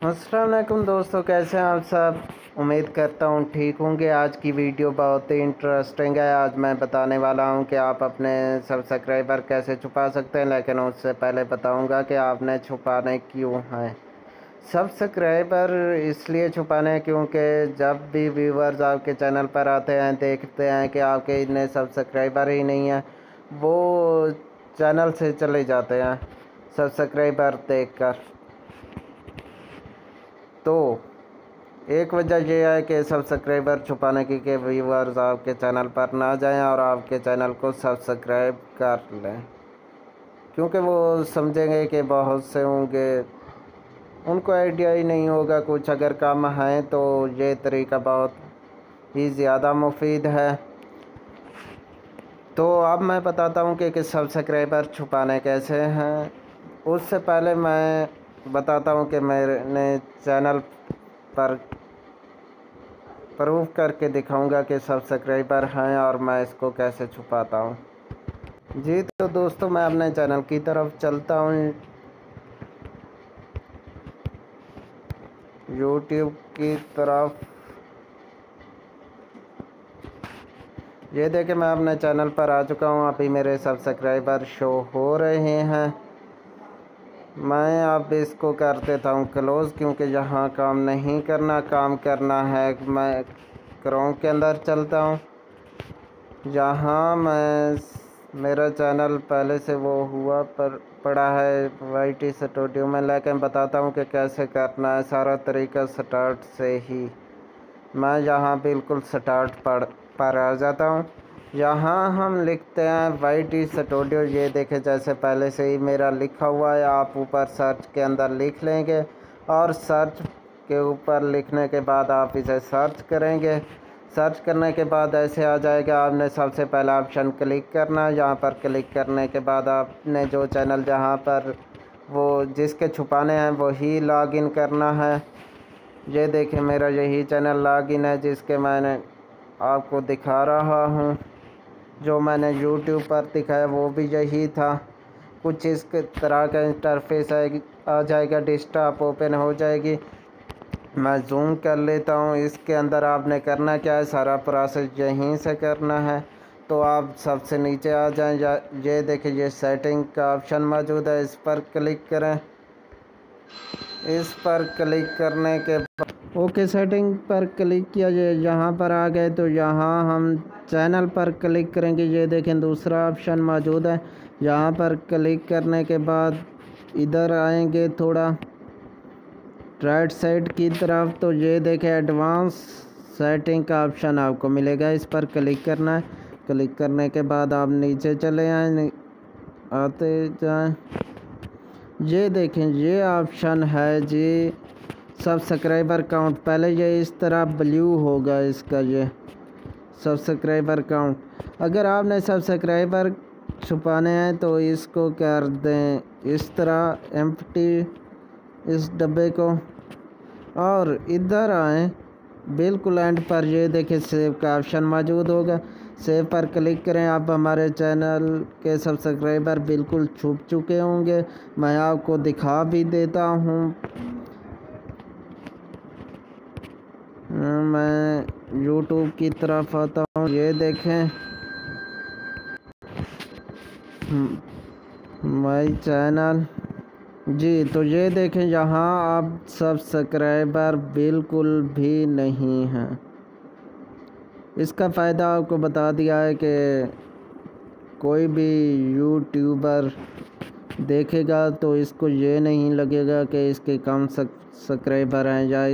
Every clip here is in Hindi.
अस्सलाम वालेकुम दोस्तों, कैसे हैं आप सब। उम्मीद करता हूँ ठीक होंगे। आज की वीडियो बहुत ही इंटरेस्टिंग है। आज मैं बताने वाला हूँ कि आप अपने सब्सक्राइबर कैसे छुपा सकते हैं, लेकिन उससे पहले बताऊँगा कि आपने छुपाने क्यों हैं। सब्सक्राइबर इसलिए छुपाने हैं क्योंकि जब भी व्यूवर्स आपके चैनल पर आते हैं, देखते हैं कि आपके इतने सब्सक्राइबर ही नहीं हैं, वो चैनल से चले जाते हैं सब्सक्राइबर देखकर। तो एक वजह यह है कि सब्सक्राइबर छुपाने की कि व्यूवर्स आपके चैनल पर ना जाएं और आपके चैनल को सब्सक्राइब कर लें, क्योंकि वो समझेंगे कि बहुत से होंगे, उनको आइडिया ही नहीं होगा कुछ। अगर कम है तो ये तरीका बहुत ही ज़्यादा मुफीद है। तो अब मैं बताता हूँ कि सब्सक्राइबर छुपाने कैसे हैं। उससे पहले मैं बताता हूँ कि मैंने चैनल पर प्रूफ करके दिखाऊंगा कि सब्सक्राइबर हैं और मैं इसको कैसे छुपाता हूँ। जी तो दोस्तों, मैं अपने चैनल की तरफ चलता हूँ, यूट्यूब की तरफ। ये देखिए, मैं अपने चैनल पर आ चुका हूँ। अभी मेरे सब्सक्राइबर शो हो रहे हैं। मैं अब इसको कर देता हूँ क्लोज़, क्योंकि यहाँ काम नहीं करना, काम करना है। मैं क्रोम के अंदर चलता हूँ, जहाँ मेरा चैनल पहले से वो हुआ पर पड़ा है YT स्टूडियो में, लेकिन बताता हूँ कि कैसे करना है। सारा तरीका स्टार्ट से ही। मैं यहाँ बिल्कुल स्टार्ट पर आ जाता हूँ। यहाँ हम लिखते हैं YT स्टूडियो। ये देखे, जैसे पहले से ही मेरा लिखा हुआ है। आप ऊपर सर्च के अंदर लिख लेंगे और सर्च के ऊपर लिखने के बाद आप इसे सर्च करेंगे। सर्च करने के बाद ऐसे आ जाएगा। आपने सबसे पहला ऑप्शन क्लिक करना है। यहाँ पर क्लिक करने के बाद आपने जो चैनल जहाँ पर वो जिसके छुपाने हैं वही लॉगिन करना है। ये देखें, मेरा यही चैनल लॉगिन है जिसके मैंने आपको दिखा रहा हूँ। जो मैंने यूट्यूब पर दिखाया वो भी यही था। कुछ इस तरह का इंटरफेस आ जाएगा, डेस्कटॉप ओपन हो जाएगी। मैं जूम कर लेता हूँ। इसके अंदर आपने करना क्या है, सारा प्रोसेस यहीं से करना है। तो आप सबसे नीचे आ जाएं। ये देखिए, ये सेटिंग का ऑप्शन मौजूद है, इस पर क्लिक करें। इस पर क्लिक करने के बाद ओके सेटिंग पर क्लिक किया। ये यहाँ पर आ गए तो यहाँ हम चैनल पर क्लिक करेंगे। ये देखें, दूसरा ऑप्शन मौजूद है। यहाँ पर क्लिक करने के बाद इधर आएंगे थोड़ा राइट साइड की तरफ, तो ये देखें एडवांस सेटिंग का ऑप्शन आपको मिलेगा। इस पर क्लिक करना है। क्लिक करने के बाद आप नीचे चले आए, आते जाएं। ये देखें, ये ऑप्शन है जी सब्सक्राइबर काउंट। पहले ये इस तरह ब्लू होगा इसका, ये सब्सक्राइबर काउंट। अगर आपने सब्सक्राइबर छुपाने हैं तो इसको कर दें इस तरह एम्प्टी, इस डब्बे को, और इधर आएँ बिल्कुल एंड पर। ये देखें, सेव का ऑप्शन मौजूद होगा। सेव पर क्लिक करें। आप हमारे चैनल के सब्सक्राइबर बिल्कुल छुप चुके होंगे। मैं आपको दिखा भी देता हूँ। मैं यूट्यूब की तरफ आता हूँ। ये देखें, माई चैनल जी। तो ये देखें, यहाँ अब सब्सक्राइबर बिल्कुल भी नहीं हैं। इसका फ़ायदा आपको बता दिया है कि कोई भी यूट्यूबर देखेगा तो इसको ये नहीं लगेगा कि इसके कम सब्सक्राइबर हैं या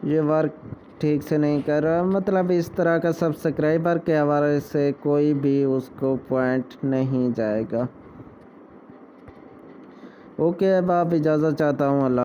ये वर्क ठीक से नहीं कर रहा। मतलब इस तरह का सब्सक्राइबर के हवाले से कोई भी उसको पॉइंट नहीं जाएगा। ओके, अब आप इजाज़त चाहता हूँ। अल्लाह।